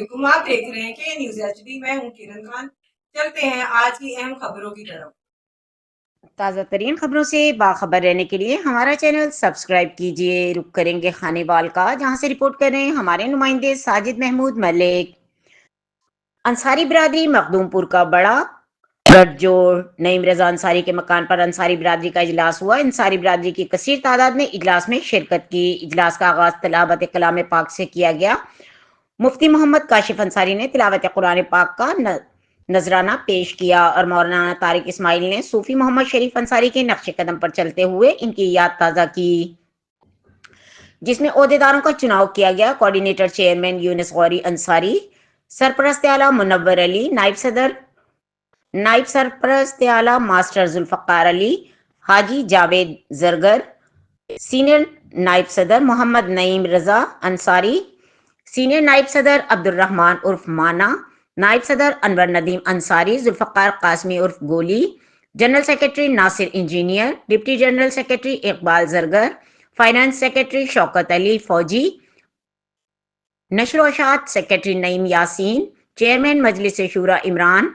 علیکم، آپ دیکھ رہے ہیں کہ نیوز ایچ ڈی، میں ہوں کرن خان۔ چلتے ہیں آج کی اہم خبروں کی طرف۔ تازہ ترین خبروں سے باخبر رہنے کے لیے ہمارا چینل سبسکرائب کیجیے۔ رک کریں گے خانے وال کا، جہاں سے رپورٹ کر رہے ہیں ہمارے نمائندے ساجد محمود ملک۔ انصاری برادری مخدوم پور کا بڑا گٹھ جوڑ، نعیم رضا انصاری کے مکان پر انصاری برادری کا اجلاس ہوا۔ انصاری برادری کی کثیر تعداد نے اجلاس میں شرکت کی۔ اجلاس کا آغاز تلاوت کلام پاک سے کیا گیا۔ مفتی محمد کاشف انصاری نے تلاوت قرآن پاک کا نذرانہ پیش کیا اور مولانا طارق اسماعیل نے صوفی محمد شریف انصاری کے نقش قدم پر چلتے ہوئے ان کی یاد تازہ کی، جس میں عہدیداروں کا چناؤ کیا گیا۔ کوآرڈینیٹر چیئرمین یونس غوری انصاری، سرپرست اعلیٰ منور علی، نائب سرپرست اعلیٰ ماسٹر ذوالفقار علی، حاجی جاوید زرگر، سینئر نائب صدر محمد نعیم رضا انصاری، سینئر نائب صدر عبد الرحمان عرف مانا، نائب صدر انور ندیم انصاری، ذوالفقار قاسمی عرف Goli, general secretary Nasir engineer, deputy general secretary Iqbal Zargar, finance secretary Shaukat Ali Fauji, نشر و اشاعت سیکرٹری نعیم یاسین، چیئرمین مجلس شورا عمران،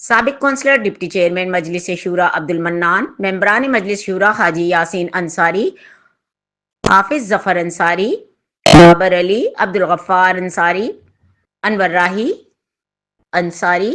سابق کونسلر ڈپٹی چیئرمین مجلس شورا عبد المنان، ممبران مجلس شورا حاجی یاسین انصاری، حافظ ظفر انصاری، بابر علی، عبد الغفار انصاری، انور راہی انصاری،